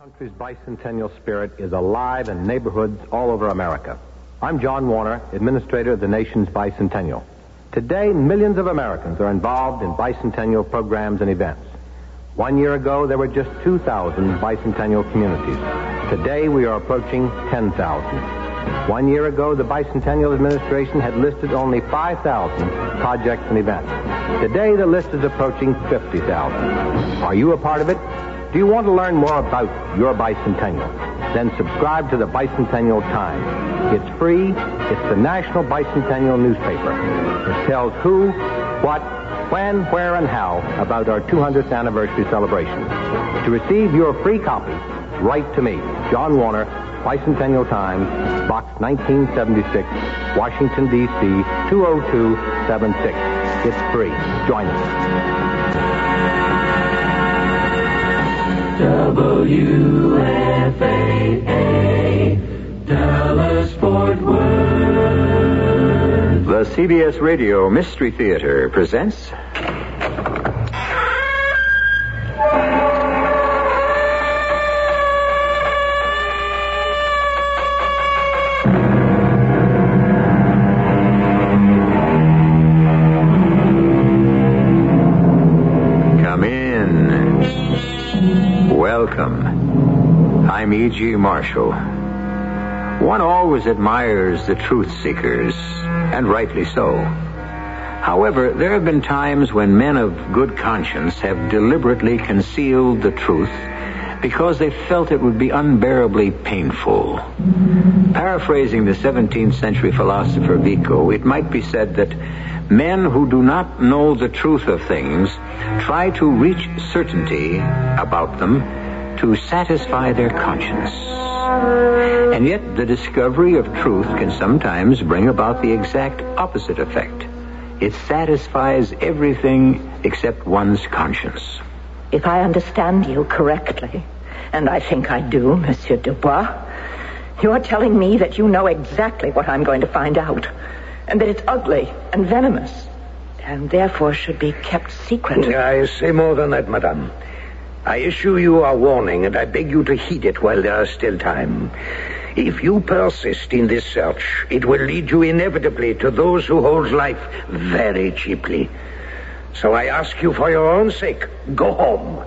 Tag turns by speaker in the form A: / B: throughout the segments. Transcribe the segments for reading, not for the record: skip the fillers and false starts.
A: country's bicentennial spirit is alive in neighborhoods all over America. I'm John Warner, administrator of the nation's bicentennial. Today, millions of Americans are involved in bicentennial programs and events. 1 year ago, there were just 2,000 bicentennial communities. Today, we are approaching 10,000. 1 year ago, the Bicentennial Administration had listed only 5,000 projects and events. Today, the list is approaching 50,000. Are you a part of it? Do you want to learn more about your bicentennial? Then subscribe to the Bicentennial Times. It's free. It's the national bicentennial newspaper. It tells who, what, when, where, and how about our 200th anniversary celebration. To receive your free copy, write to me, John Warner, Bicentennial Times, Box 1976, Washington, D.C., 20276. It's free. Join us.
B: WFAA, Dallas Fort Worth.
C: The CBS Radio Mystery Theater presents... Welcome. I'm E.G. Marshall. One always admires the truth seekers, and rightly so. However, there have been times when men of good conscience have deliberately concealed the truth because they felt it would be unbearably painful. Paraphrasing the 17th century philosopher Vico, it might be said that men who do not know the truth of things try to reach certainty about them to satisfy their conscience. And yet, the discovery of truth can sometimes bring about the exact opposite effect. It satisfies everything except one's conscience.
D: If I understand you correctly, and I think I do, Monsieur Dubois, you're telling me that you know exactly what I'm going to find out, and that it's ugly and venomous, and therefore should be kept secret.
E: I say more than that, madame. I issue you a warning, and I beg you to heed it while there is still time. If you persist in this search, it will lead you inevitably to those who hold life very cheaply. So I ask you for your own sake, go home.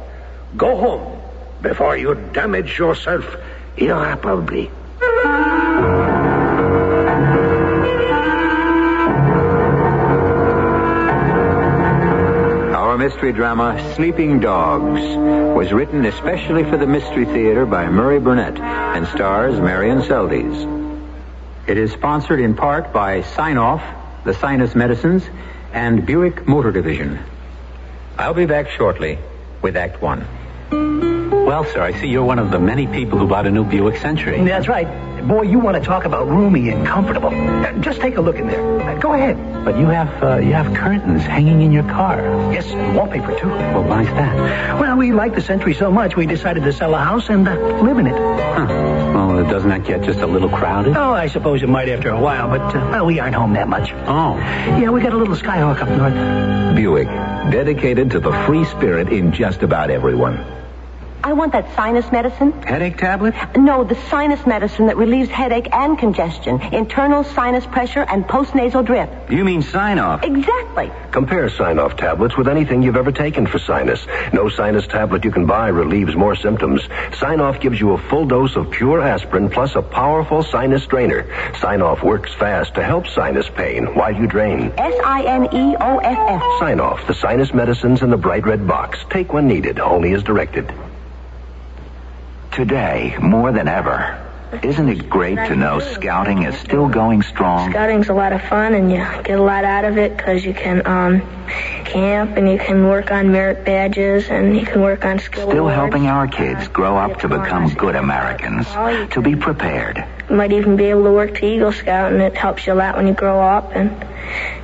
E: Go home before you damage yourself irreparably.
C: Mystery drama Sleeping Dogs was written especially for the Mystery Theater by Murray Burnett and stars Marion Seldes. It is sponsored in part by Sign-Off, the Sinus Medicines, and Buick Motor Division. I'll be back shortly with Act One.
F: Well, sir, I see you're one of the many people who bought a new Buick Century.
G: That's right. Boy, you want to talk about roomy and comfortable. Just take a look in there. Go ahead.
F: But you have curtains hanging in your car.
G: Yes, and wallpaper, too.
F: Well, why's that?
G: Well, we like the Century so much, we decided to sell a house and live in it.
F: Huh. Well, doesn't that get just a little crowded?
G: Oh, I suppose it might after a while, but, we aren't home that much.
F: Oh.
G: Yeah, we got a little Skyhawk up north.
H: Buick, dedicated to the free spirit in just about everyone.
I: I want that sinus medicine.
H: Headache tablet?
I: No, the sinus medicine that relieves headache and congestion, internal sinus pressure, and postnasal drip.
H: You mean Sign-Off?
I: Exactly.
J: Compare Sign-Off tablets with anything you've ever taken for sinus. No sinus tablet you can buy relieves more symptoms. Sign-Off gives you a full dose of pure aspirin plus a powerful sinus drainer. Sign-Off works fast to help sinus pain while you drain.
I: Sineoff.
J: Sign-Off, the sinus medicines in the bright red box. Take when needed, only as directed.
K: Today, more than ever, isn't it great to know scouting is still going strong?
L: Scouting's a lot of fun, and you get a lot out of it because you can camp, and you can work on merit badges, and you can work on skill
K: Still
L: awards.
K: Helping our kids grow up to become good Americans, to be prepared.
L: You might even be able to work to Eagle Scout, and it helps you a lot when you grow up, and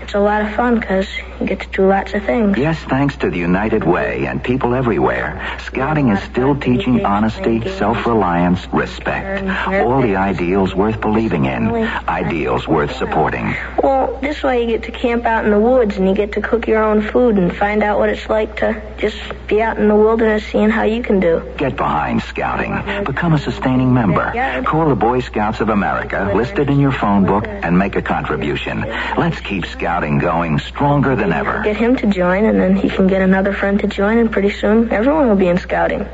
L: it's a lot of fun because you get to do lots of things.
K: Yes, thanks to the United Way and people everywhere, Scouting is still teaching honesty, self-reliance, respect. All the ideals worth believing in, ideals worth supporting.
L: Well, this way you get to camp out in the woods, and you get to cook your own food and find out what it's like to just be out in the wilderness seeing how you can do.
K: Get behind scouting. Become a sustaining member. Call the Boy Scouts of America, list it in your phone book, and make a contribution. Let's keep scouting going stronger than ever.
L: Get him to join, and then he can get another friend to join, and pretty soon everyone will be in scouting.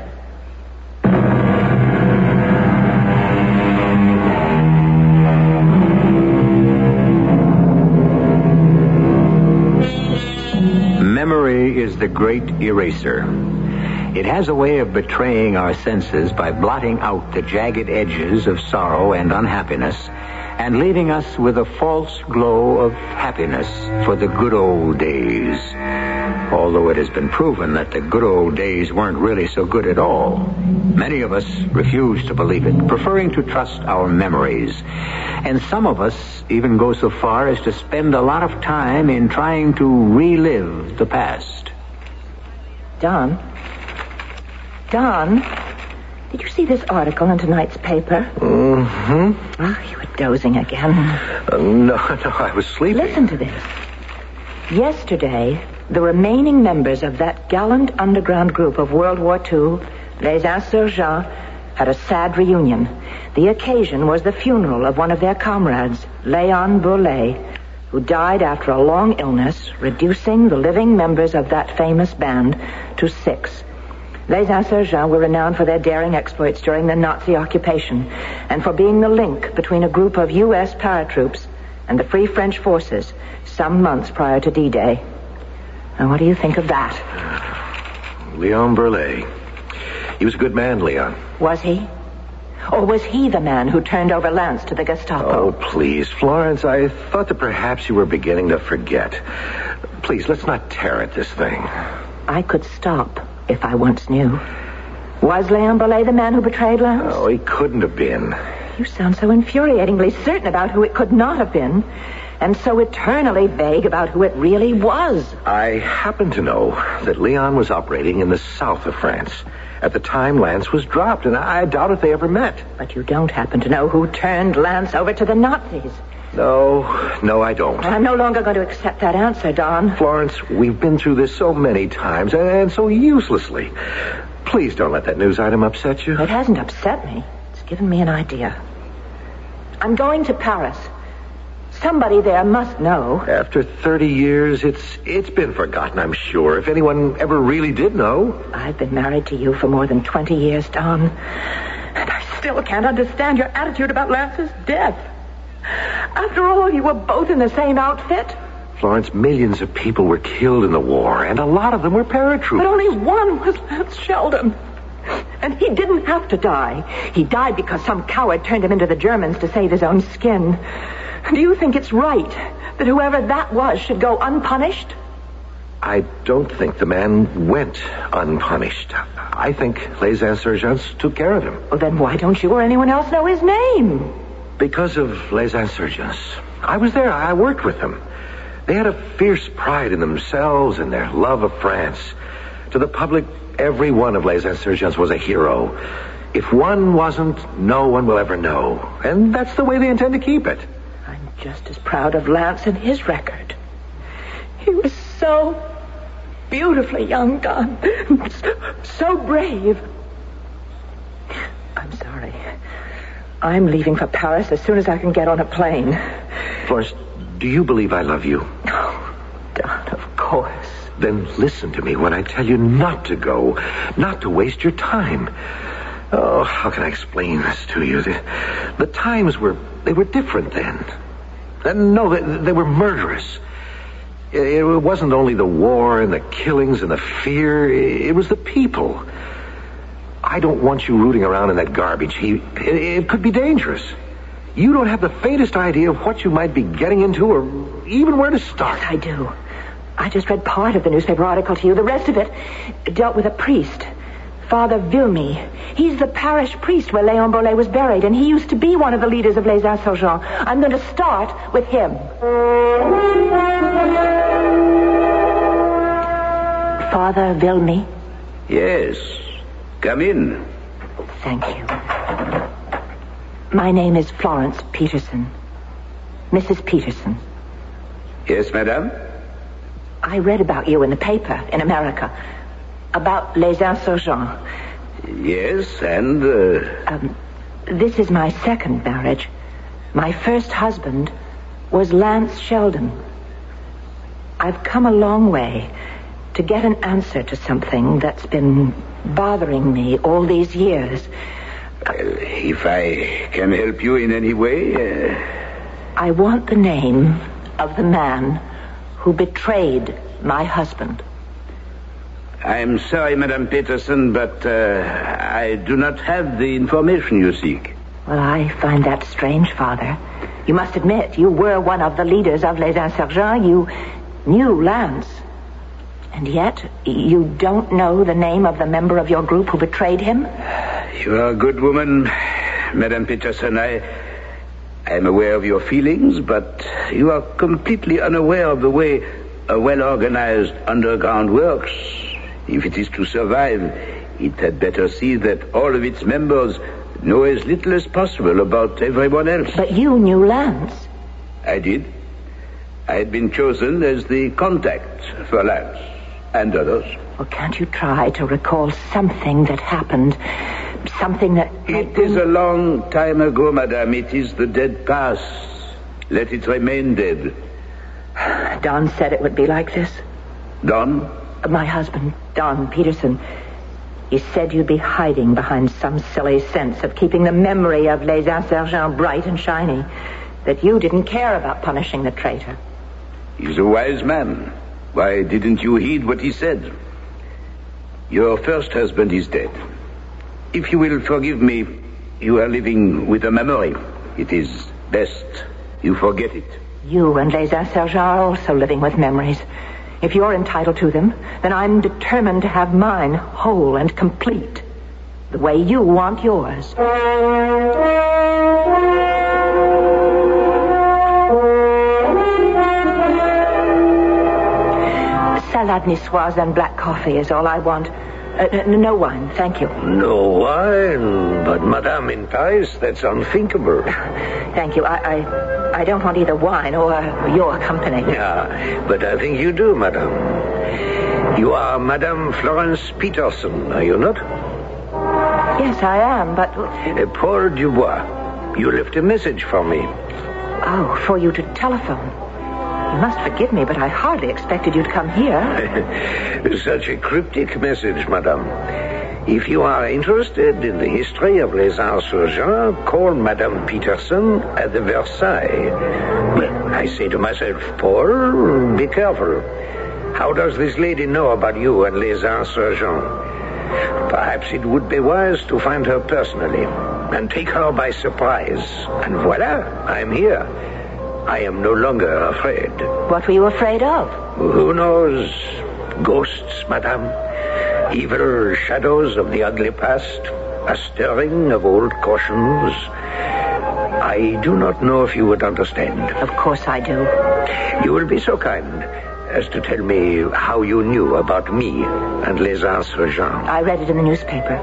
C: Memory is the great eraser. It has a way of betraying our senses by blotting out the jagged edges of sorrow and unhappiness and leaving us with a false glow of happiness for the good old days. Although it has been proven that the good old days weren't really so good at all. Many of us refuse to believe it, preferring to trust our memories. And some of us even go so far as to spend a lot of time in trying to relive the past.
D: Don, did you see this article in tonight's paper?
J: Mm-hmm.
D: Oh, you were dozing again.
J: No, I was sleeping.
D: Listen to this. Yesterday, the remaining members of that gallant underground group of World War II, Les Insurgents, had a sad reunion. The occasion was the funeral of one of their comrades, Léon Bourlet, who died after a long illness, reducing the living members of that famous band to 6. Les Insurgents were renowned for their daring exploits during the Nazi occupation and for being the link between a group of U.S. paratroops and the Free French forces some months prior to D-Day. Now, what do you think of that?
J: Léon Bourlet. He was a good man, Leon.
D: Was he? Or was he the man who turned over Lance to the Gestapo?
J: Oh, please, Florence, I thought that perhaps you were beginning to forget. Please, let's not tear at this thing.
D: I could stop if I once knew. Was Léon Bourlet the man who betrayed Lance?
J: Oh, he couldn't have been.
D: You sound so infuriatingly certain about who it could not have been, and so eternally vague about who it really was.
J: I happen to know that Leon was operating in the south of France at the time Lance was dropped, and I doubt if they ever met.
D: But you don't happen to know who turned Lance over to the Nazis.
J: No, I don't.
D: I'm no longer going to accept that answer, Don.
J: Florence, we've been through this so many times, and so uselessly. Please don't let that news item upset you.
D: It hasn't upset me. It's given me an idea. I'm going to Paris. Somebody there must know.
J: After 30 years, it's been forgotten, I'm sure, if anyone ever really did know.
D: I've been married to you for more than 20 years, Don. And I still can't understand your attitude about Lance's death. After all, you were both in the same outfit.
J: Florence, millions of people were killed in the war, and a lot of them were paratroopers.
D: But only one was Lance Sheldon. And he didn't have to die. He died because some coward turned him into the Germans to save his own skin. Do you think it's right that whoever that was should go unpunished?
J: I don't think the man went unpunished. I think Les Insurgents took care of him.
D: Well, then why don't you or anyone else know his name?
J: Because of Les Insurgents. I was there. I worked with them. They had a fierce pride in themselves and their love of France. To the public, every one of Les Insurgents was a hero. If one wasn't, no one will ever know. And that's the way they intend to keep it.
D: I'm just as proud of Lance and his record. He was so beautifully young, Don. So brave. I'm sorry. I'm leaving for Paris as soon as I can get on a plane.
J: Florence, do you believe I love you?
D: Oh, Don, of course.
J: Then listen to me when I tell you not to go, not to waste your time. Oh, how can I explain this to you? The times were different then. No, they were murderous. It wasn't only the war and the killings and the fear. It was the people. I don't want you rooting around in that garbage heap. It could be dangerous. You don't have the faintest idea of what you might be getting into or even where to start.
D: Yes, I do. I just read part of the newspaper article to you. The rest of it dealt with a priest, Father Vilmy. He's the parish priest where Léon Bourlet was buried, and he used to be one of the leaders of Les Insurgents. I'm going to start with him. Father Vilmy?
E: Yes. Come in.
D: Thank you. My name is Florence Peterson. Mrs. Peterson.
E: Yes, madame?
D: I read about you in the paper in America. About les insurgents.
E: Yes, and...
D: This is my second marriage. My first husband was Lance Sheldon. I've come a long way to get an answer to something that's been bothering me all these years.
E: Well, if I can help you in any way...
D: I want the name of the man who betrayed my husband.
E: I'm sorry, Madame Peterson, but I do not have the information you seek.
D: Well, I find that strange, Father. You must admit, you were one of the leaders of Les Insurgents. You knew Lance. And yet, you don't know the name of the member of your group who betrayed him?
E: You are a good woman, Madame Peterson. I am aware of your feelings, but you are completely unaware of the way a well-organized underground works. If it is to survive, it had better see that all of its members know as little as possible about everyone else.
D: But you knew Lance.
E: I did. I had been chosen as the contact for Lance and others.
D: Well, can't you try to recall something that happened? Something that...
E: It is a long time ago, Madame. It is the dead past. Let it remain dead.
D: Don said it would be like this.
E: Don?
D: My husband, Don Peterson. He said you'd be hiding behind some silly sense of keeping the memory of Les Insurgents bright and shiny. That you didn't care about punishing the traitor.
E: He's a wise man. Why didn't you heed what he said? Your first husband is dead. If you will forgive me, you are living with a memory. It is best you forget it.
D: You and Les Insurgents are also living with memories. If you're entitled to them, then I'm determined to have mine whole and complete, the way you want yours. Salad niçoise and black coffee is all I want. No wine, thank you.
E: No wine? But, Madame, in Paris, that's unthinkable.
D: Thank you. I don't want either wine or your company.
E: Yeah, but I think you do, Madame. You are Madame Florence Peterson, are you not?
D: Yes, I am, but...
E: Paul Dubois. You left a message for me.
D: Oh, for you to telephone. You must forgive me, but I hardly expected you'd come here.
E: Such a cryptic message, Madame. If you are interested in the history of Les Insurgents, call Madame Peterson at the Versailles. Well, I say to myself, Paul, be careful. How does this lady know about you and Les Insurgents? Perhaps it would be wise to find her personally and take her by surprise. And voila, I'm here. I am no longer afraid.
D: What were you afraid of?
E: Who knows? Ghosts, Madame. Evil shadows of the ugly past. A stirring of old cautions. I do not know if you would understand.
D: Of course I do.
E: You will be so kind as to tell me how you knew about me and Les Insurgents.
D: I read it in the newspaper.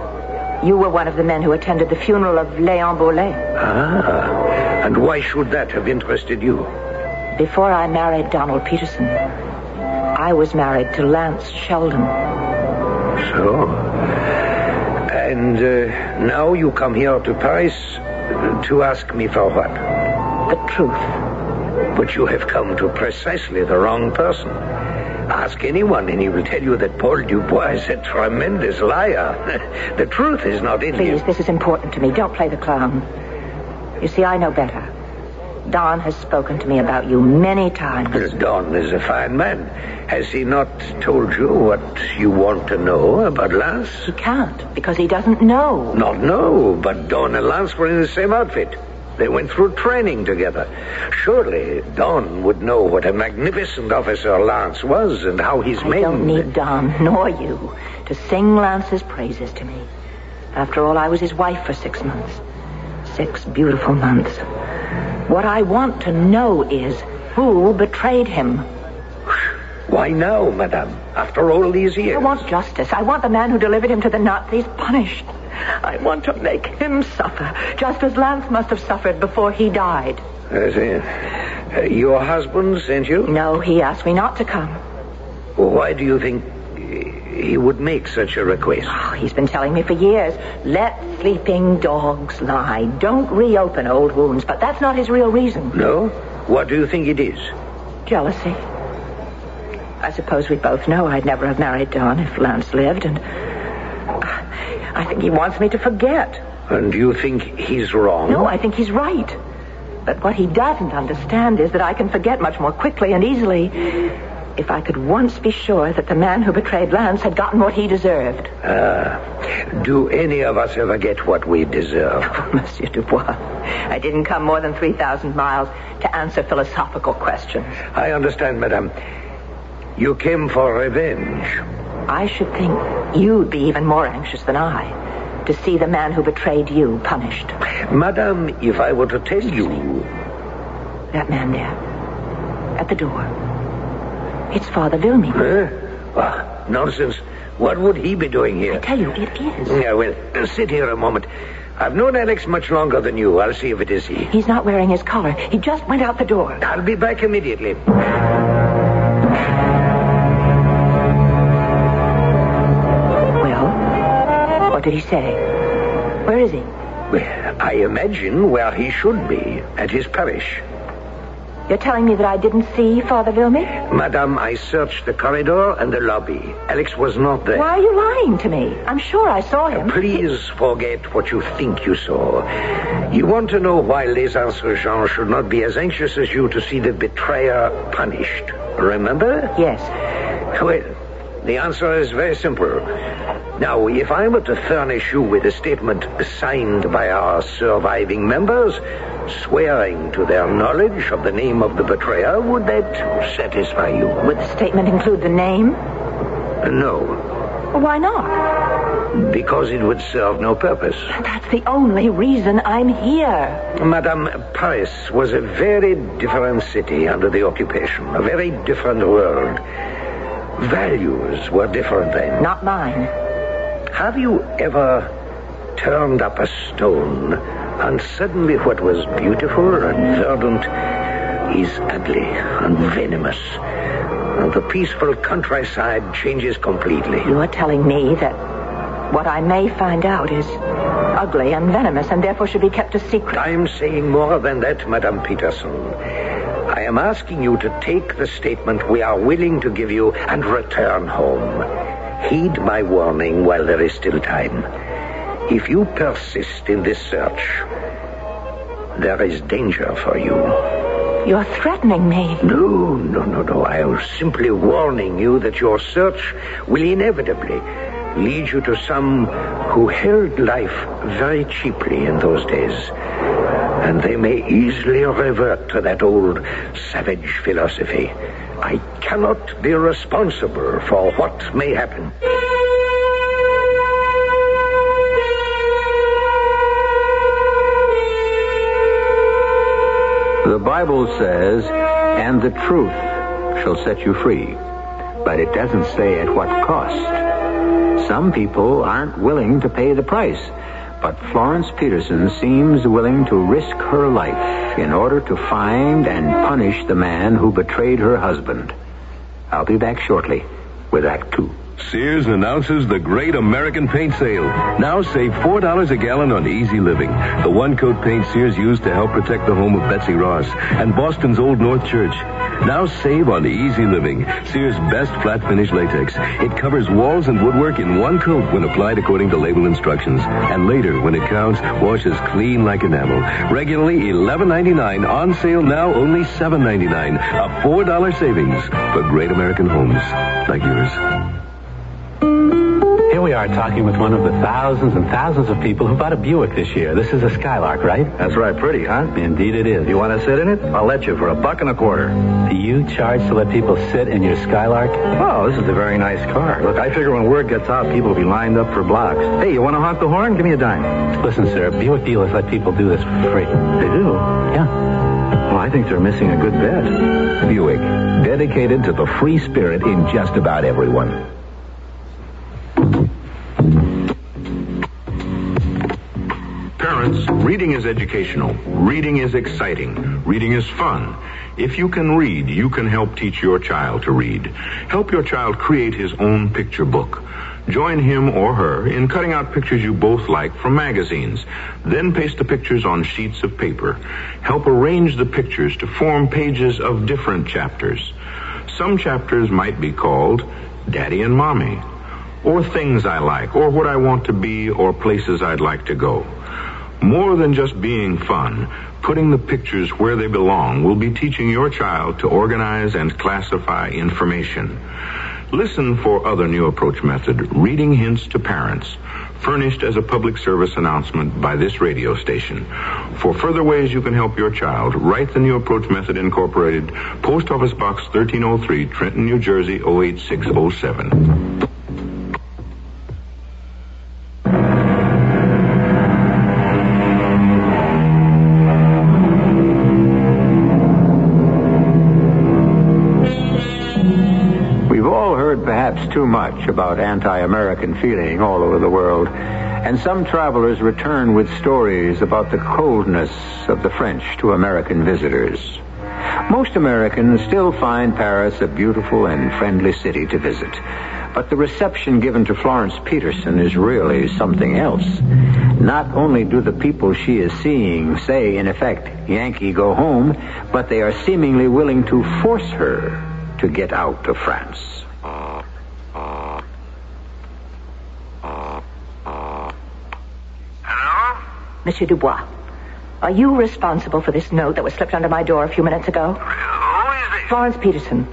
D: You were one of the men who attended the funeral of Léon Boulay.
E: Ah, and why should that have interested you?
D: Before I married Donald Peterson, I was married to Lance Sheldon.
E: So? And now you come here to Paris to ask me for what?
D: The truth.
E: But you have come to precisely the wrong person. Ask anyone and he will tell you that Paul Dubois is a tremendous liar. The truth is not in him.
D: Please, this is important to me. Don't play the clown. You see, I know better. Don has spoken to me about you many times.
E: Don is a fine man. Has he not told you what you want to know about Lance?
D: He can't, because he doesn't know.
E: Not know, but Don and Lance were in the same outfit. They went through training together. Surely Don would know what a magnificent officer Lance was and how his men...
D: I don't need Don, nor you, to sing Lance's praises to me. After all, I was his wife for 6 months. 6 beautiful months. What I want to know is who betrayed him.
E: Why now, Madame? After all these years?
D: I want justice. I want the man who delivered him to the Nazis punished. I want to make him suffer, just as Lance must have suffered before he died.
E: I see. Your husband sent you?
D: No, he asked me not to come.
E: Why do you think he would make such a request?
D: Oh, he's been telling me for years, let sleeping dogs lie. Don't reopen old wounds, but that's not his real reason.
E: No? What do you think it is?
D: Jealousy. I suppose we both know I'd never have married Don if Lance lived, and I think he wants me to forget.
E: And you think he's wrong?
D: No, I think he's right. But what he doesn't understand is that I can forget much more quickly and easily if I could once be sure that the man who betrayed Lance had gotten what he deserved.
E: Do any of us ever get what we deserve?
D: Oh, Monsieur Dubois, I didn't come more than 3,000 miles to answer philosophical questions.
E: I understand, madame. You came for revenge.
D: I should think you'd be even more anxious than I to see the man who betrayed you punished.
E: Madame, if I were to tell you...
D: That man there, at the door. It's Father Vilmy.
E: Nonsense. What would he be doing here?
D: I tell you, it is.
E: Yeah, well, sit here a moment. I've known Alex much longer than you. I'll see if it is he.
D: He's not wearing his collar. He just went out the door.
E: I'll be back immediately.
D: Well, what did he say? Where is he?
E: Well, I imagine where he should be, at his parish.
D: You're telling me that I didn't see Father Vilmy?
E: Madame, I searched the corridor and the lobby. Alex was not there.
D: Why are you lying to me? I'm sure I saw him.
E: Please forget what you think you saw. You want to know why Les Insurgents should not be as anxious as you to see the betrayer punished. Remember?
D: Yes.
E: Well, the answer is very simple. Now, if I were to furnish you with a statement signed by our surviving members, swearing to their knowledge of the name of the betrayer, would that satisfy you?
D: Would the statement include the name?
E: No.
D: Well, why not?
E: Because it would serve no purpose.
D: That's the only reason I'm here.
E: Madame, Paris was a very different city under the occupation, a very different world. Values were different then.
D: Not mine.
E: Have you ever turned up a stone and suddenly what was beautiful and verdant is ugly and venomous, and the peaceful countryside changes completely?
D: You are telling me that what I may find out is ugly and venomous and therefore should be kept a secret?
E: I'm saying more than that, Madame Peterson. I am asking you to take the statement we are willing to give you and return home. Heed my warning while there is still time. If you persist in this search, there is danger for you.
D: You're threatening me.
E: No. I am simply warning you that your search will inevitably lead you to some who held life very cheaply in those days. And they may easily revert to that old savage philosophy. I cannot be responsible for what may happen.
C: The Bible says, and the truth shall set you free. But it doesn't say at what cost. Some people aren't willing to pay the price. But Florence Peterson seems willing to risk her life in order to find and punish the man who betrayed her husband. I'll be back shortly with Act 2.
J: Sears announces the Great American Paint Sale. Now save $4 a gallon on Easy Living, the one-coat paint Sears used to help protect the home of Betsy Ross and Boston's Old North Church. Now save on Easy Living, Sears' best flat finish latex. It covers walls and woodwork in one coat when applied according to label instructions. And later, when it counts, washes clean like enamel. Regularly $11.99, on sale now only $7.99. A $4 savings for great American homes like yours.
F: Here we are talking with one of the thousands and thousands of people who bought a Buick this year. This is a Skylark, right?
G: That's right. Pretty, huh?
F: Indeed it is.
G: You want to sit in it? I'll let you for $1.25.
F: Do you charge to let people sit in your Skylark?
G: Oh, this is a very nice car. Look, I figure when word gets out, people will be lined up for blocks. Hey, you want to honk the horn? Give me a dime.
F: Listen, sir, Buick dealers let people do this for free.
G: They do?
F: Yeah.
G: Well, I think they're missing a good bet.
H: Buick, dedicated to the free spirit in just about everyone.
M: Parents, reading is educational. Reading is exciting. Reading is fun. If you can read, you can help teach your child to read. Help your child create his own picture book. Join him or her in cutting out pictures you both like from magazines. Then paste the pictures on sheets of paper. Help arrange the pictures to form pages of different chapters. Some chapters might be called Daddy and Mommy, or Things I Like, or What I Want to Be, or Places I'd Like to Go. More than just being fun, putting the pictures where they belong will be teaching your child to organize and classify information. Listen for other new approach method, Reading Hints to Parents, furnished as a public service announcement by this radio station. For further ways you can help your child, write the New Approach Method Incorporated, Post Office Box 1303, Trenton, New Jersey, 08607.
C: Perhaps too much about anti-American feeling all over the world, and some travelers return with stories about the coldness of the French to American visitors. Most Americans still find Paris a beautiful and friendly city to visit, but the reception given to Florence Peterson is really something else. Not only do the people she is seeing say, in effect, Yankee go home, but they are seemingly willing to force her to get out of France.
E: Hello?
D: Monsieur Dubois, are you responsible for this note that was slipped under my door a few minutes ago?
E: Who is this?
D: Florence Peterson.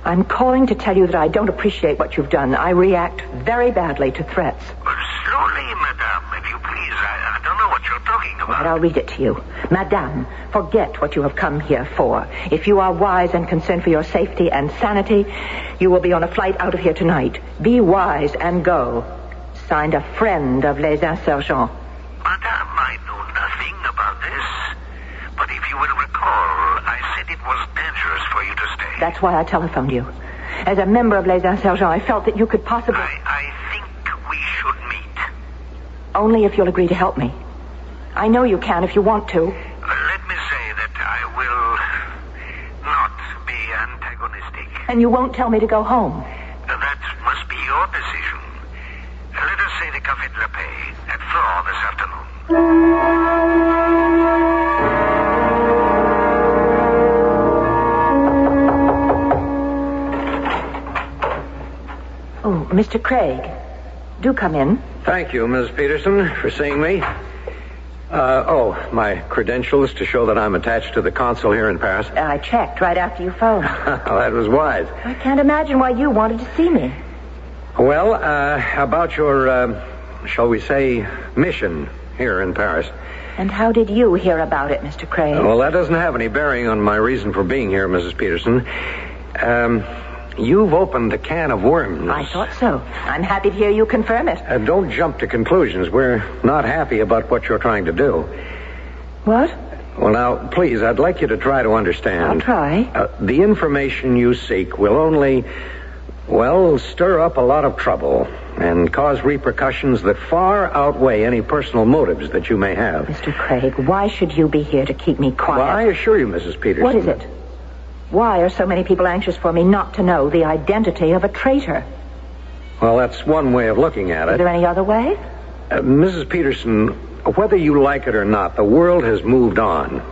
D: I'm calling to tell you that I don't appreciate what you've done. I react very badly to threats.
E: Slowly, madame, if you please. I don't know what you're talking about.
D: But I'll read it to you. Madame, forget what you have come here for. If you are wise and concerned for your safety and sanity, you will be on a flight out of here tonight. Be wise and go. Signed, a friend of Les Insurgents.
E: Madame, I know nothing about this. But if you will recall, I said it was dangerous for you to stay.
D: That's why I telephoned you. As a member of Les Insurgents, I felt that you could possibly...
E: I think we should meet.
D: Only if you'll agree to help me. I know you can if you want to.
E: Let me say that I will not be antagonistic.
D: And you won't tell me to go home?
E: That must be your decision. Let us say the Café de la Paix at 4 this afternoon.
D: Oh, Mr. Craig, do come in.
N: Thank you, Ms. Peterson, for seeing me. My credentials to show that I'm attached to the consul here in Paris.
D: I checked right after you phoned.
N: That was wise.
D: I can't imagine why you wanted to see me.
N: Well, about your, shall we say, mission here in Paris.
D: And how did you hear about it, Mr. Craig?
N: Well, that doesn't have any bearing on my reason for being here, Mrs. Peterson. You've opened a can of worms.
D: I thought so. I'm happy to hear you confirm it.
N: Don't jump to conclusions. We're not happy about what you're trying to do.
D: What?
N: Well, now, please, I'd like you to try to understand.
D: I'll try.
N: The information you seek will only, stir up a lot of trouble and cause repercussions that far outweigh any personal motives that you may have.
D: Mr. Craig, why should you be here to keep me quiet?
N: Well, I assure you, Mrs. Peterson.
D: What is it? Why are so many people anxious for me not to know the identity of a traitor?
N: Well, that's one way of looking at it.
D: Is there any other way?
N: Mrs. Peterson, whether you like it or not, the world has moved on.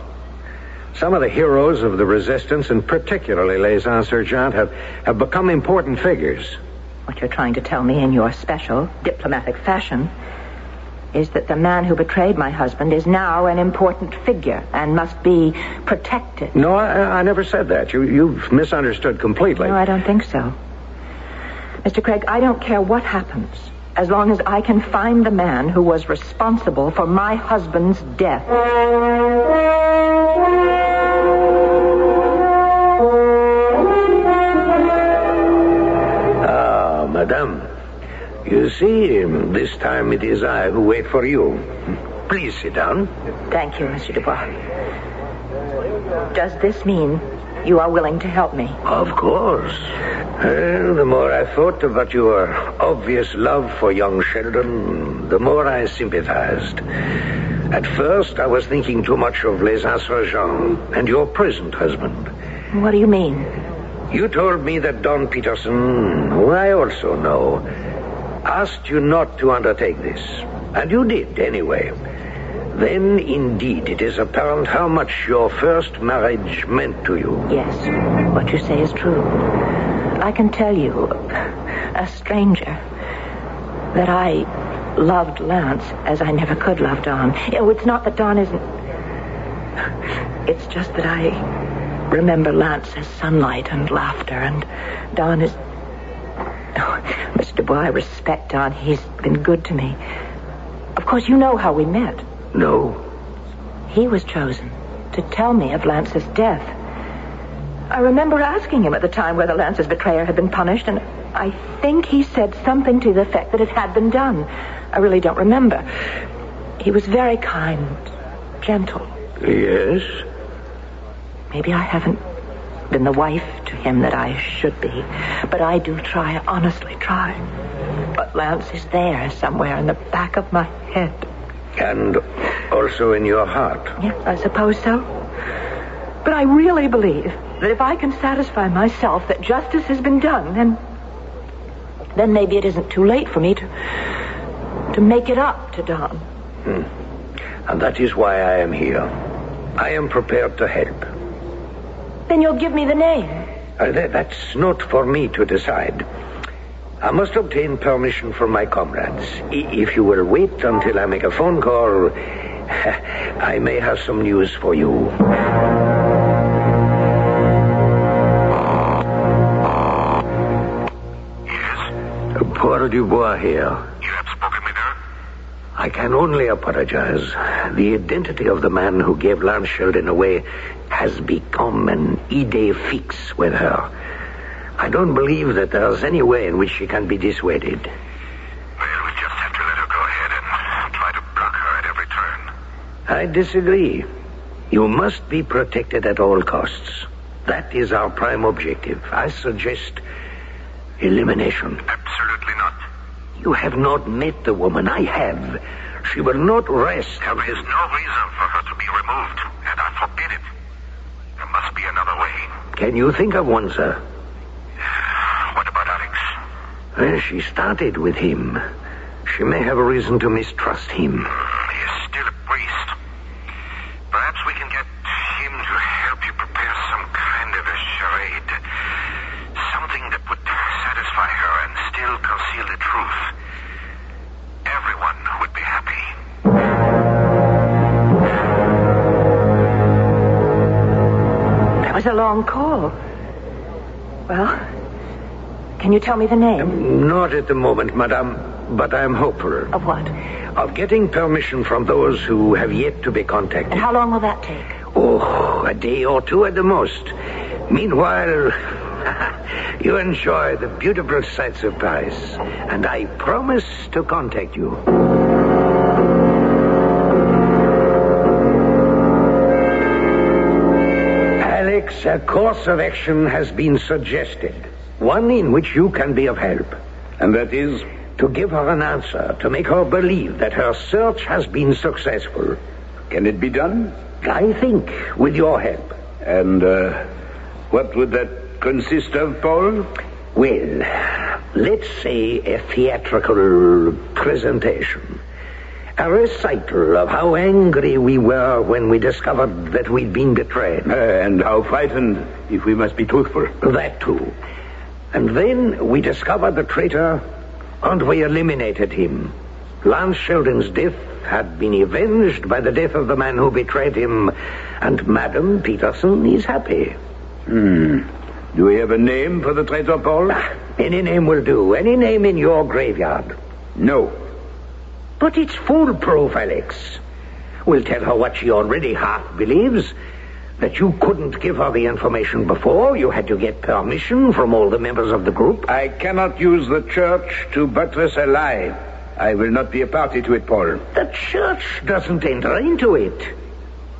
N: Some of the heroes of the resistance, and particularly Les Insurgents, have become important figures.
D: What you're trying to tell me in your special diplomatic fashion is that the man who betrayed my husband is now an important figure and must be protected.
N: No, I never said that. You've misunderstood completely.
D: No, I don't think so. Mr. Craig, I don't care what happens, as long as I can find the man who was responsible for my husband's death.
E: Madame, you see, this time it is I who wait for you. Please sit down.
D: Thank you, Monsieur Dubois. Does this mean you are willing to help me?
E: Of course. The more I thought about your obvious love for young Sheldon, the more I sympathized. At first, I was thinking too much of Les Insurgents and your present husband.
D: What do you mean?
E: You told me that Don Peterson, who I also know, asked you not to undertake this. And you did, anyway. Then, indeed, it is apparent how much your first marriage meant to you.
D: Yes, what you say is true. I can tell you, a stranger, that I loved Lance as I never could love Don. Oh, it's not that Don isn't... It's just that I remember Lance as sunlight and laughter, and Don is... Oh, Mr. Dubois, I respect Don. He's been good to me. Of course, you know how we met.
E: No.
D: He was chosen to tell me of Lance's death. I remember asking him at the time whether Lance's betrayer had been punished, and I think he said something to the effect that it had been done. I really don't remember. He was very kind, gentle.
E: Yes?
D: Maybe I haven't been the wife to him that I should be, but I do try, honestly try. But Lance is there somewhere in the back of my head.
E: And also in your heart.
D: Yes, I suppose so. But I really believe that if I can satisfy myself that justice has been done, then maybe it isn't too late for me to make it up to Don.
E: And that is why I am here. I am prepared to help.
D: Then you'll give me the name.
E: That's not for me to decide. I must obtain permission from my comrades. If you will wait until I make a phone call, I may have some news for you. Poor Dubois here.
O: You have spoken with her?
E: I can only apologize. The identity of the man who gave Lance Sheldon away has become an idée fixe with her. I don't believe that there's any way in which she can be dissuaded.
O: Well, we just have to let her go ahead and try to block her at every turn.
E: I disagree. You must be protected at all costs. That is our prime objective. I suggest elimination.
O: Absolutely not.
E: You have not met the woman. I have. She will not rest.
O: There is no reason for her to be removed, and I forbid it. There must be another way.
E: Can you think of one, sir?
O: What about Alex?
E: Well, she started with him. She may have a reason to mistrust him.
O: He is still a priest. Perhaps we can get him to help you prepare some kind of a charade. Something that would satisfy her and still conceal the truth. Everyone would be happy.
D: That was a long call. Well, can you tell me the name?
E: Not at the moment, madame, but I am hopeful.
D: Of what?
E: Of getting permission from those who have yet to be contacted.
D: And how long will that take?
E: Oh, a day or two at the most. Meanwhile, you enjoy the beautiful sights of Paris, and I promise to contact you. Alex, a course of action has been suggested. One in which you can be of help.
N: And that is?
E: To give her an answer, to make her believe that her search has been successful.
N: Can it be done?
E: I think, with your help.
N: And what would that consist of, Paul?
E: Well, let's say a theatrical presentation. A recital of how angry we were when we discovered that we'd been betrayed.
N: And how frightened if we must be truthful.
E: That too. And then we discovered the traitor, and we eliminated him. Lance Sheldon's death had been avenged by the death of the man who betrayed him, and Madame Peterson is happy.
N: Do we have a name for the traitor, Paul?
E: Any name will do. Any name in your graveyard.
N: No.
E: But it's foolproof, Alex. We'll tell her what she already half believes. That you couldn't give her the information before. You had to get permission from all the members of the group.
N: I cannot use the church to buttress a lie. I will not be a party to it, Paul.
E: The church doesn't enter into it.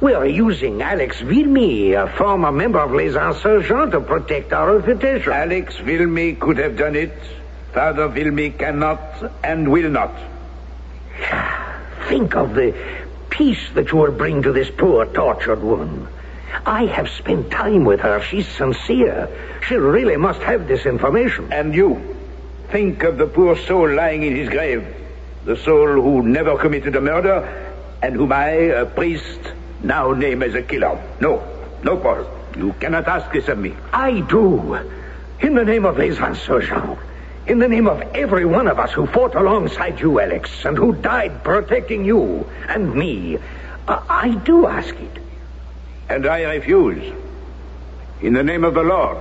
E: We are using Alex Vilmy, a former member of Les Insurgents, to protect our reputation.
N: Alex Vilmy could have done it. Father Vilmy cannot and will not.
E: Think of the peace that you will bring to this poor, tortured woman. I have spent time with her. She's sincere. She really must have this information.
P: And you, think of the poor soul lying in his grave. The soul who never committed a murder, and whom I, a priest, now name as a killer. No, Paul. You cannot ask this of me.
E: I do. In the name of les insurgents. In the name of every one of us who fought alongside you, Alex, and who died protecting you and me, I do ask it.
P: And I refuse. In the name of the Lord.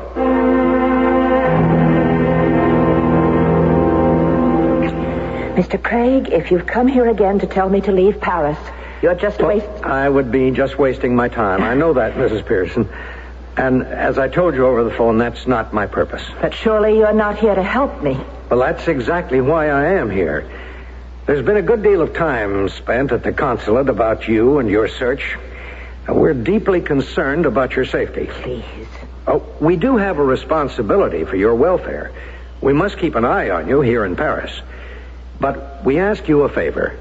D: Mr. Craig, if you've come here again to tell me to leave Paris, you're just wasting...
N: I would be just wasting my time. I know that, Mrs. Pearson. And as I told you over the phone, that's not my purpose.
D: But surely you're not here to help me.
N: Well, that's exactly why I am here. There's been a good deal of time spent at the consulate about you and your search. We're deeply concerned about your safety.
D: Please.
N: Oh, we do have a responsibility for your welfare. We must keep an eye on you here in Paris. But we ask you a favor.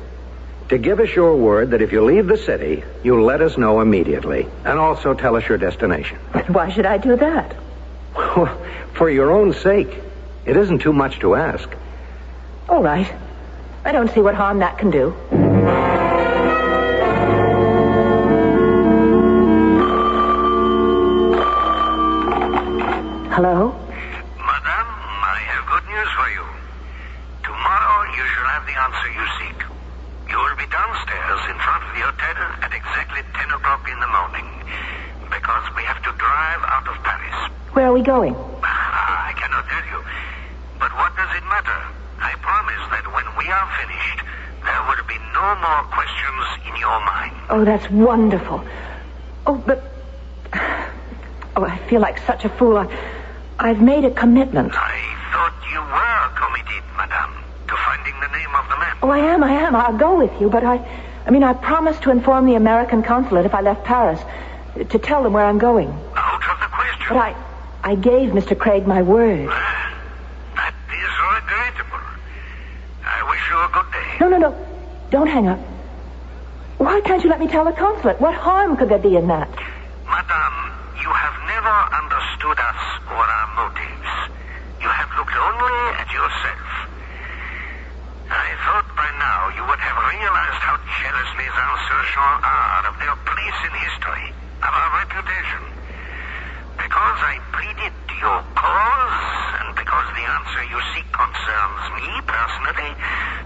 N: To give us your word that if you leave the city, you'll let us know immediately. And also tell us your destination.
D: Why should I do that?
N: For your own sake. It isn't too much to ask.
D: All right. I don't see what harm that can do. Hello?
O: Madame, I have good news for you. Tomorrow you shall have the answer you seek. You will be downstairs in front of the hotel at exactly 10 o'clock in the morning, because we have to drive out of Paris.
D: Where are we going?
O: I cannot tell you. But what does it matter? I promise that when we are finished, there will be no more questions in your mind.
D: Oh, that's wonderful. Oh, but... Oh, I feel like such a fool. I've made a commitment.
O: I thought you were committed, madame, to finding the name of the man.
D: Oh, I am. I'll go with you, but I promised to inform the American consulate if I left Paris, to tell them where I'm going.
O: Out of the question.
D: But I gave Mr. Craig my word.
O: That is regrettable. I wish you a good day.
D: No. Don't hang up. Why can't you let me tell the consulate? What harm could there be in that?
O: Madame, you have never understood us or our motives. You have looked only at yourself. I thought by now you would have realized how jealous les insurgents are of their place in history, of our reputation. Because I pleaded your cause, and because the answer you seek concerns me personally,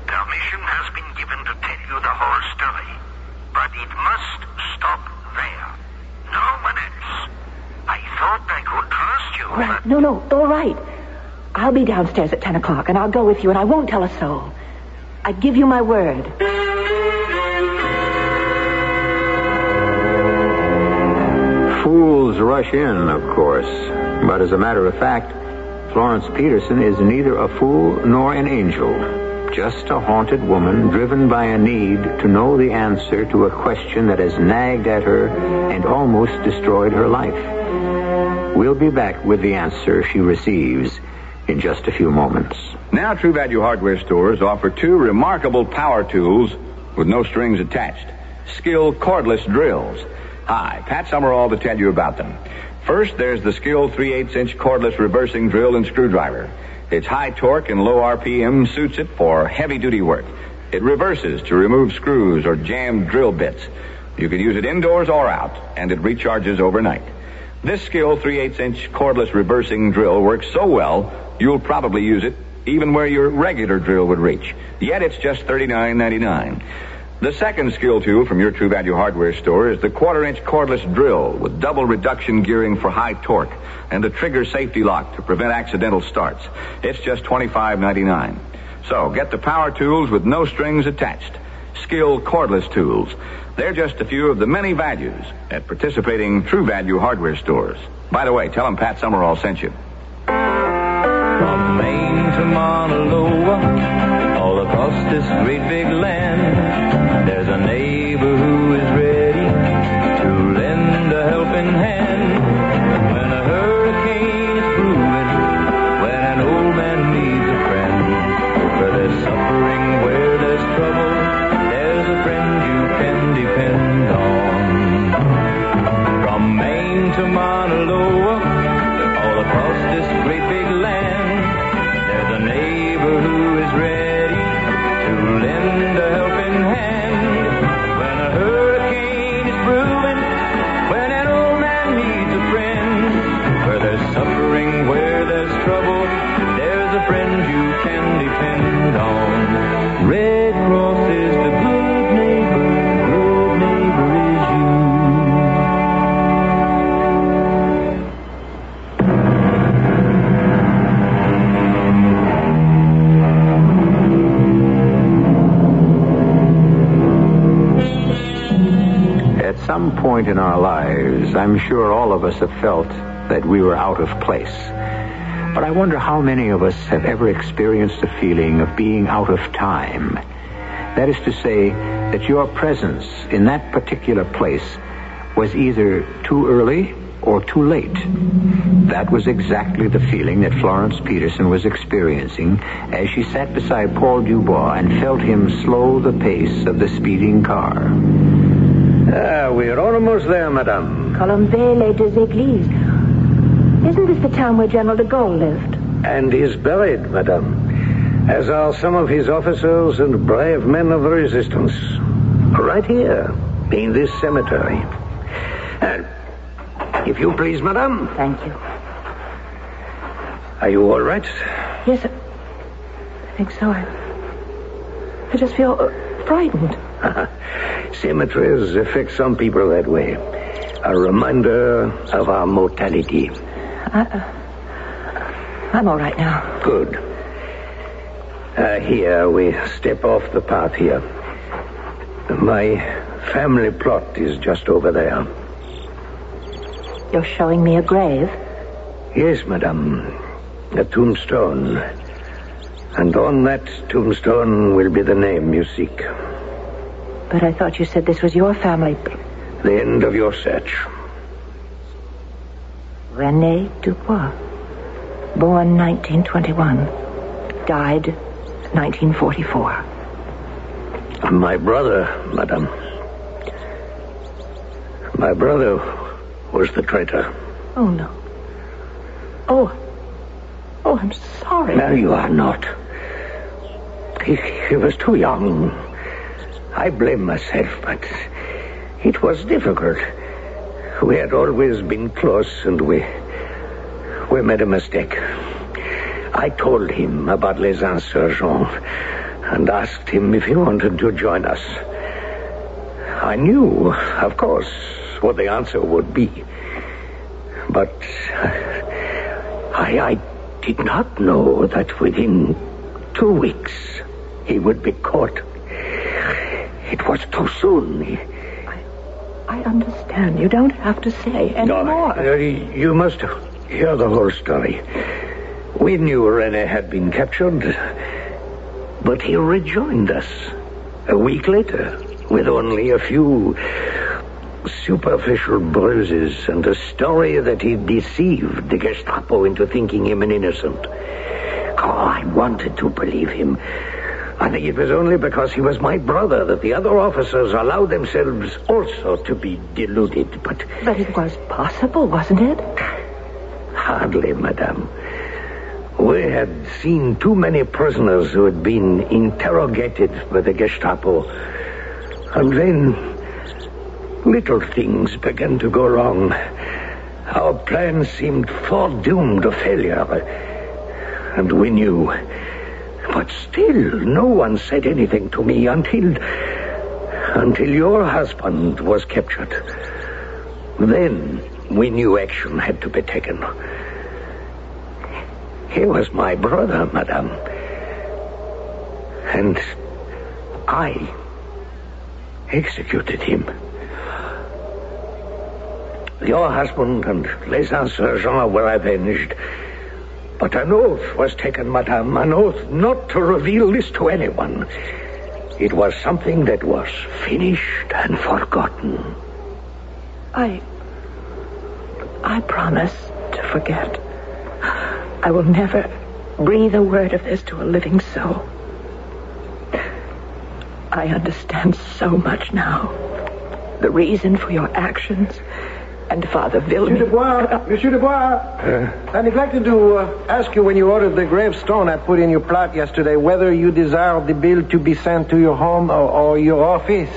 O: permission has been given to tell you the whole story. But it must stop there. No one else. I thought I could trust you.
D: All right. No. All right. I'll be downstairs at 10 o'clock, and I'll go with you, and I won't tell a soul. I give you my word.
C: Fools rush in, of course. But as a matter of fact, Florence Peterson is neither a fool nor an angel. Just a haunted woman driven by a need to know the answer to a question that has nagged at her and almost destroyed her life. We'll be back with the answer she receives in just a few moments.
P: Now, True Value hardware stores offer two remarkable power tools with no strings attached. Skill cordless drills. Hi, Pat Summerall to tell you about them. First, there's the Skill 3/8-inch cordless reversing drill and screwdriver. Its high torque and low RPM suits it for heavy-duty work. It reverses to remove screws or jammed drill bits. You can use it indoors or out, and it recharges overnight. This Skill 3/8-inch cordless reversing drill works so well, you'll probably use it even where your regular drill would reach. Yet it's just $39.99. The second skill tool from your True Value hardware store is the 1/4-inch cordless drill with double reduction gearing for high torque and a trigger safety lock to prevent accidental starts. It's just $25.99. So get the power tools with no strings attached. Skill cordless tools. They're just a few of the many values at participating True Value hardware stores. By the way, tell them Pat Summerall sent you.
B: From Maine to Mauna Loa, all across this great big land, there's a neighbor who is ready to lend a helping hand. When a hurricane is brewing, when an old man needs a friend, where there's suffering, where there's trouble, there's a friend you can depend.
C: some point in our lives, I'm sure all of us have felt that we were out of place. But I wonder how many of us have ever experienced a feeling of being out of time. That is to say, that your presence in that particular place was either too early or too late. That was exactly the feeling that Florence Peterson was experiencing as she sat beside Paul Dubois and felt him slow the pace of the speeding car.
E: We're almost there, madame.
I: Colombey-les-Deux-Églises. Isn't this the town where General de Gaulle lived?
E: And is buried, madame, as are some of his officers and brave men of the resistance. Right here, in this cemetery. If you please, madame.
I: Thank you.
E: Are you all right?
I: Yes, I think so. I just feel frightened.
E: Cemeteries affect some people that way. A reminder of our mortality.
I: I'm all right now.
E: Good. Here, we step off the path here. My family plot is just over there.
I: You're showing me a grave?
E: Yes, madame. A tombstone. And on that tombstone will be the name you seek.
I: But I thought you said this was your family.
E: The end of your search.
I: René Dubois. Born 1921. Died 1944.
E: My brother, madame. My brother was the traitor.
I: Oh, no. Oh, I'm sorry.
E: No, you are not. He was too young. I blame myself, but it was difficult. We had always been close, and we made a mistake. I told him about Les Insurgents and asked him if he wanted to join us. I knew, of course, what the answer would be. But I did not know that within 2 weeks he would be caught. It was too soon.
I: I understand. You don't have to say anymore.
E: No, you must hear the whole story. We knew René had been captured, but he rejoined us a week later with only a few superficial bruises and a story that he deceived the Gestapo into thinking him an innocent. I wanted to believe him. I think it was only because he was my brother that the other officers allowed themselves also to be deluded, but
I: it was possible, wasn't it?
E: Hardly, madame. We had seen too many prisoners who had been interrogated by the Gestapo. And then little things began to go wrong. Our plan seemed foredoomed to failure. And we knew. But still, no one said anything to me until your husband was captured. Then we knew action had to be taken. He was my brother, madame. And I executed him. Your husband and Les Insurgents were avenged. But an oath was taken, madame, an oath not to reveal this to anyone. It was something that was finished and forgotten.
I: I promise to forget. I will never breathe a word of this to a living soul. I understand so much now. The reason for your actions and Father Vilmy.
Q: Monsieur Dubois, I neglected to ask you when you ordered the gravestone I put in your plot yesterday whether you desired the bill to be sent to your home or your office.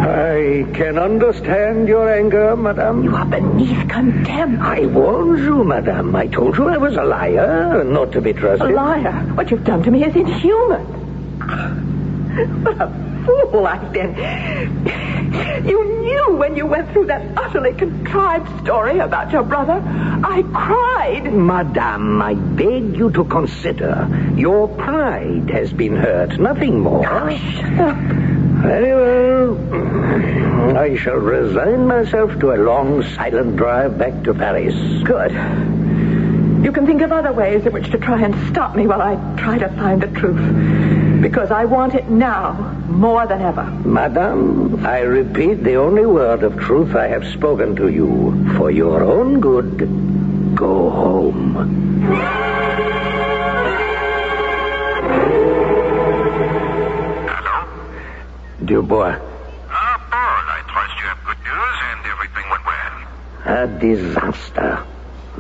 E: I can understand your anger, madame.
I: You are beneath contempt.
E: I warned you, madame. I told you I was a liar, not to be trusted.
I: A liar? What you've done to me is inhuman. What a fool I've been. You knew when you went through that utterly contrived story about your brother. I cried.
E: Madame, I beg you to consider. Your pride has been hurt, nothing more.
I: Oh, shut up.
E: Very well. I shall resign myself to a long, silent drive back to Paris.
I: Good. You can think of other ways in which to try and stop me while I try to find the truth. Because I want it now more than ever.
E: Madame, I repeat the only word of truth I have spoken to you. For your own good, go home.
O: Hello?
E: Dubois.
O: Paul, I trust you have good news and everything went well.
E: A disaster.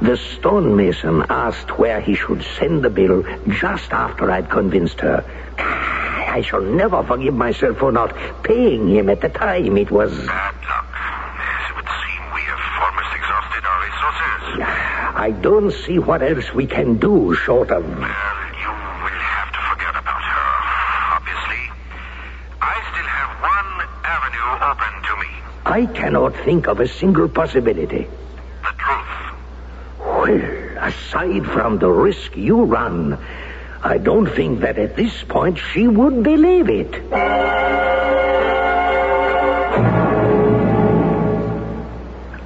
E: The stonemason asked where he should send the bill just after I'd convinced her. I shall never forgive myself for not paying him at the time. It was...
O: Bad luck. It would seem we have almost exhausted our resources.
E: I don't see what else we can do short of...
O: Well, you will have to forget about her, obviously. I still have one avenue open to me.
E: I cannot think of a single possibility.
O: The truth.
E: Well, aside from the risk you run, I don't think that at this point she would believe it.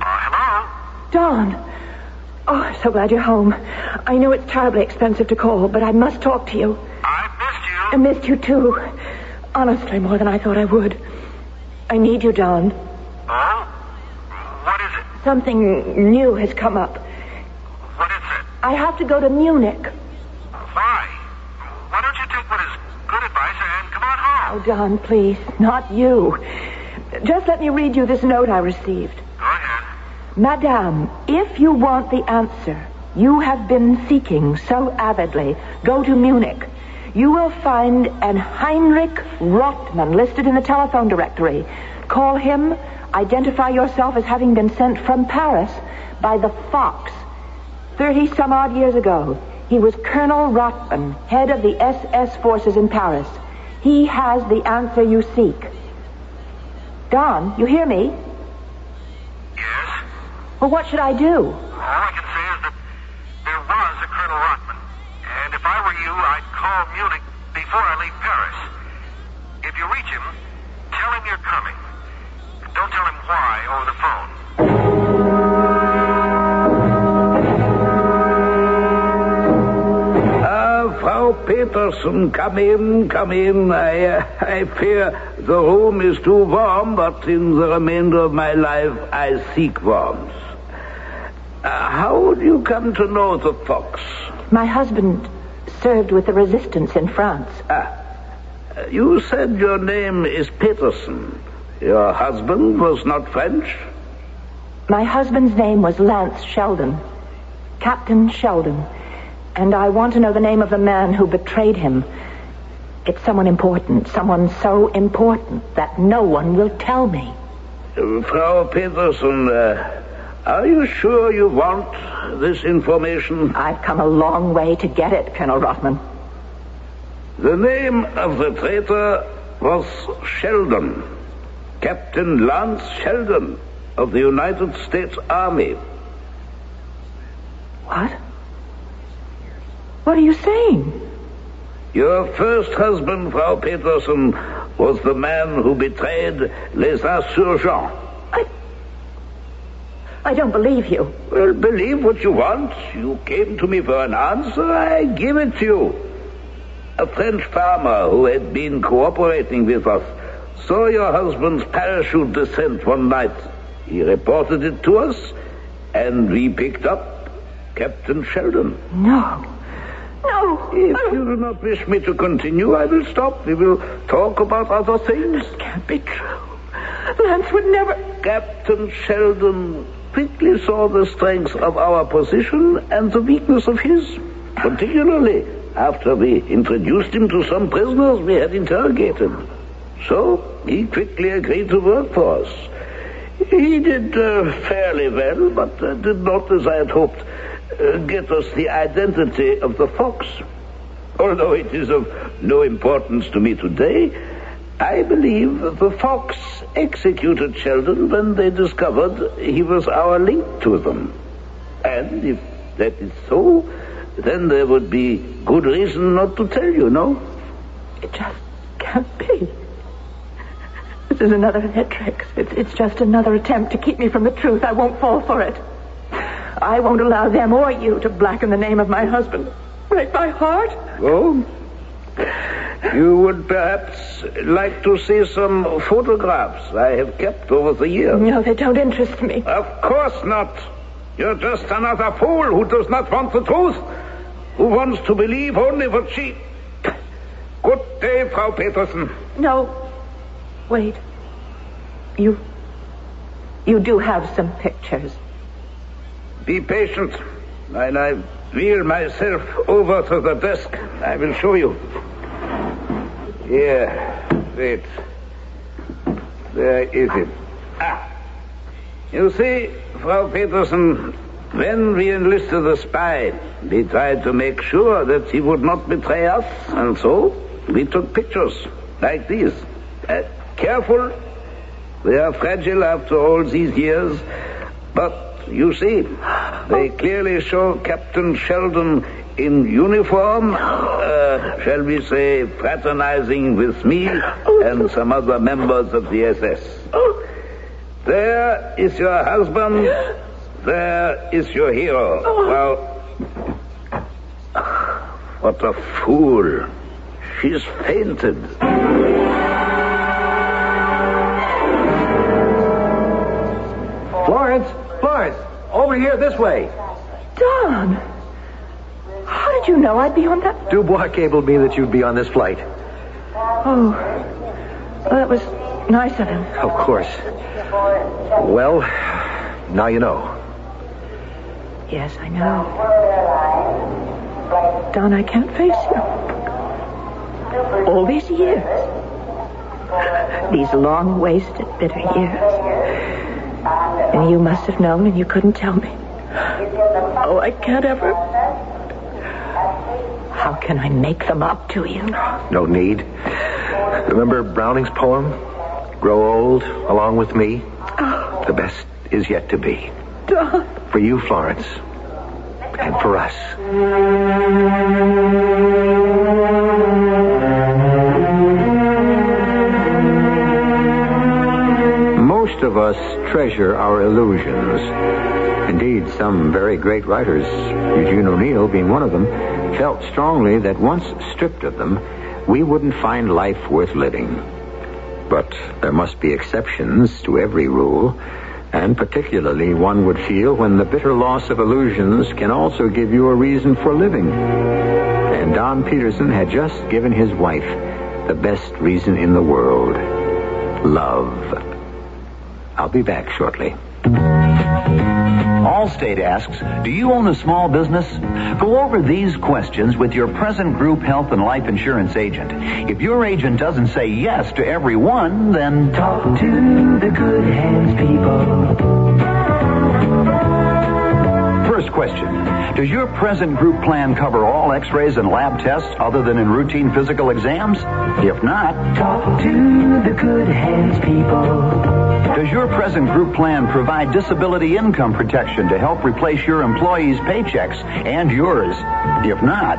O: Hello?
I: Dawn. Oh, I'm so glad you're home. I know it's terribly expensive to call, but I must talk to you.
O: I missed you.
I: I missed you, too. Honestly, more than I thought I would. I need you, Dawn.
O: Oh? What is it?
I: Something new has come up.
O: What is it?
I: I have to go to Munich.
O: Why? Why don't you take what is good advice and come on home?
I: Oh, Don, please. Not you. Just let me read you this note I received.
O: Go ahead.
I: Madame, if you want the answer you have been seeking so avidly, go to Munich. You will find an Heinrich Rottmann listed in the telephone directory. Call him. Identify yourself as having been sent from Paris by the Fox. 30-some-odd years ago, he was Colonel Rottmann, head of the SS forces in Paris. He has the answer you seek. Don, you hear me?
O: Yes?
I: Well, what should I do?
O: All I can say is that there was a Colonel Rottmann. And if I were you, I'd call Munich before I leave Paris. If you reach him, tell him you're coming. Don't tell him why over the phone.
E: Frau Peterson, come in, come in. I fear the room is too warm, but in the remainder of my life I seek warmth. How do you come to know the Fox?
I: My husband served with the resistance in France.
E: You said your name is Peterson. Your husband was not French?
I: My husband's name was Lance Sheldon. Captain Sheldon. And I want to know the name of the man who betrayed him. It's someone important, someone so important that no one will tell me.
E: Frau Peterson, are you sure you want this information?
I: I've come a long way to get it, Colonel Rottmann.
E: The name of the traitor was Sheldon. Captain Lance Sheldon of the United States Army.
I: What? What are you saying?
E: Your first husband, Frau Peterson, was the man who betrayed les insurgents.
I: I don't believe you.
E: Well, believe what you want. You came to me for an answer. I give it to you. A French farmer who had been cooperating with us saw your husband's parachute descent one night. He reported it to us, and we picked up Captain Sheldon.
I: No.
E: If you do not wish me to continue, I will stop. We will talk about other things.
I: This can't be true. Lance would never...
E: Captain Sheldon quickly saw the strength of our position and the weakness of his, particularly after we introduced him to some prisoners we had interrogated. So he quickly agreed to work for us. He did fairly well, but did not, as I had hoped, get us the identity of the Fox. Although it is of no importance to me today,
R: I believe the Fox executed Sheldon when they discovered he was our link to them. And if that is so, then there would be good reason not to tell you, no?
I: It just can't be. This is another of their tricks. It's just another attempt to keep me from the truth. I won't fall for it. I won't allow them or you to blacken the name of my husband. Break my heart.
R: Oh? You would perhaps like to see some photographs I have kept over the years.
I: No, they don't interest me.
R: Of course not. You're just another fool who does not want the truth, who wants to believe only what she... Good day, Frau Peterson.
I: No. Wait. You do have some pictures.
R: Be patient. While I wheel myself over to the desk, I will show you. Here. Wait. There is it. You see, Frau Peterson, when we enlisted the spy, we tried to make sure that he would not betray us, and so we took pictures like these. Careful. They are fragile after all these years, but you see, they clearly show Captain Sheldon in uniform, shall we say, fraternizing with me and some other members of the SS. There is your husband. There is your hero. Well, what a fool. She's fainted.
Q: Florence, over here, this way.
I: Don, how did you know I'd be on that?
Q: Dubois cabled me that you'd be on this flight.
I: Oh, well, that was nice of him.
Q: Of course. Well, now you know.
I: Yes, I know. Don, I can't face you. All these years. These long-wasted, bitter years. And you must have known and you couldn't tell me. Oh, I can't ever... How can I make them up to you?
Q: No need. Remember Browning's poem? Grow old along with me.
I: Oh.
Q: The best is yet to be.
I: Don.
Q: For you, Florence. And for us.
C: Most of us treasure our illusions. Indeed, some very great writers, Eugene O'Neill being one of them, felt strongly that once stripped of them, we wouldn't find life worth living. But there must be exceptions to every rule, and particularly one would feel when the bitter loss of illusions can also give you a reason for living. And Don Peterson had just given his wife the best reason in the world: love. I'll be back shortly.
K: Allstate asks, do you own a small business? Go over these questions with your present group health and life insurance agent. If your agent doesn't say yes to every one, then talk to the Good Hands people. First question. Does your present group plan cover all x-rays and lab tests other than in routine physical exams? If not, talk to the Good Hands people. Does your present group plan provide disability income protection to help replace your employees' paychecks and yours? If not,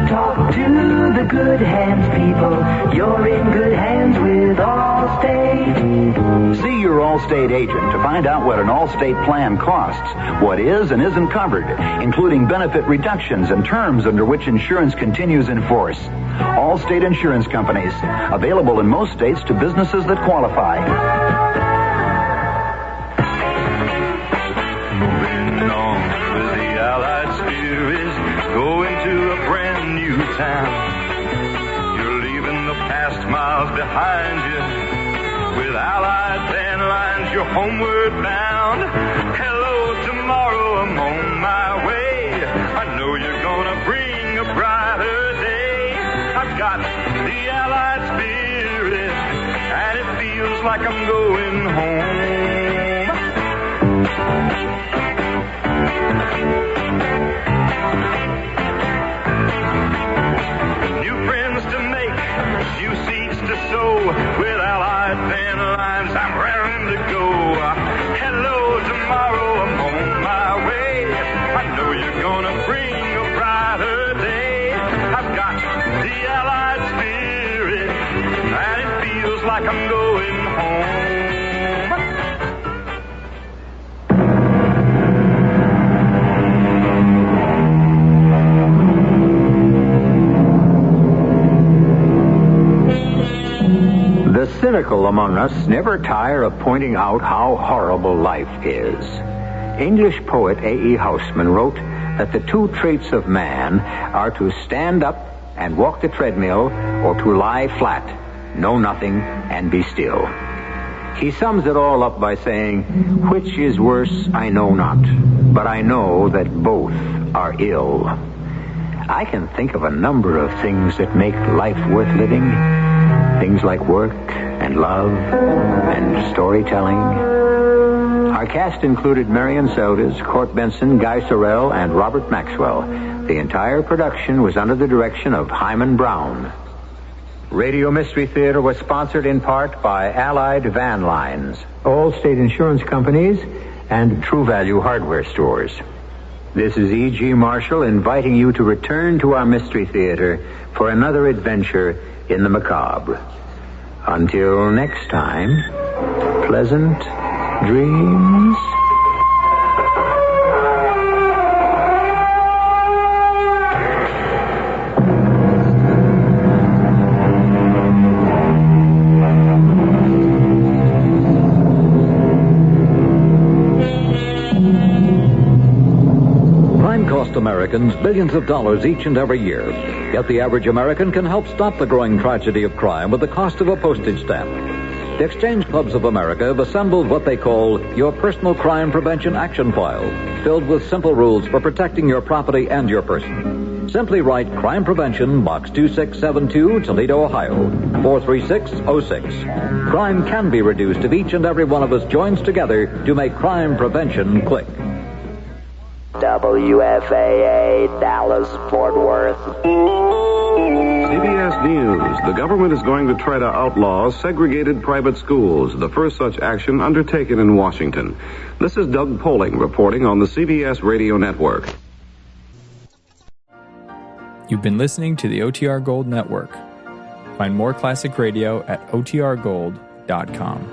K: talk to the Good Hands people. You're in good hands with Allstate. See your Allstate agent to find out what an Allstate plan costs, what is and isn't covered, including benefit reductions and terms under which insurance continues in force. Allstate Insurance Companies, available in most states to businesses that qualify.
B: Moving on with the Allied Spirits, going to a brand new town. You're leaving the past miles behind you. With Allied van lines, you're homeward bound. Hello, tomorrow, I'm on my way. I know you're gonna bring a brighter day. I've got the Allied Spirit, and it feels like I'm going home. New friends to make, new seeds to sow. like I'm going home.
C: The cynical among us never tire of pointing out how horrible life is. English poet A.E. Housman wrote that the two traits of man are to stand up and walk the treadmill or to lie flat, know nothing, and be still. He sums it all up by saying, "Which is worse, I know not, but I know that both are ill." I can think of a number of things that make life worth living. Things like work and love and storytelling. Our cast included Marion Seldes, Court Benson, Guy Sorrell, and Robert Maxwell. The entire production was under the direction of Hyman Brown. Radio Mystery Theater was sponsored in part by Allied Van Lines, Allstate Insurance Companies, and True Value Hardware Stores. This is E.G. Marshall inviting you to return to our Mystery Theater for another adventure in the macabre. Until next time, pleasant dreams.
S: Americans billions of dollars each and every year. Yet the average American can help stop the growing tragedy of crime with the cost of a postage stamp. The Exchange Clubs of America have assembled what they call your Personal Crime Prevention Action File, filled with simple rules for protecting your property and your person. Simply write Crime Prevention, Box 2672, Toledo, Ohio, 43606. Crime can be reduced if each and every one of us joins together to make crime prevention click.
T: WFAA, Dallas, Fort Worth.
U: CBS News. The government is going to try to outlaw segregated private schools, the first such action undertaken in Washington. This is Doug Poling reporting on the CBS Radio Network.
V: You've been listening to the OTR Gold Network. Find more classic radio at otrgold.com.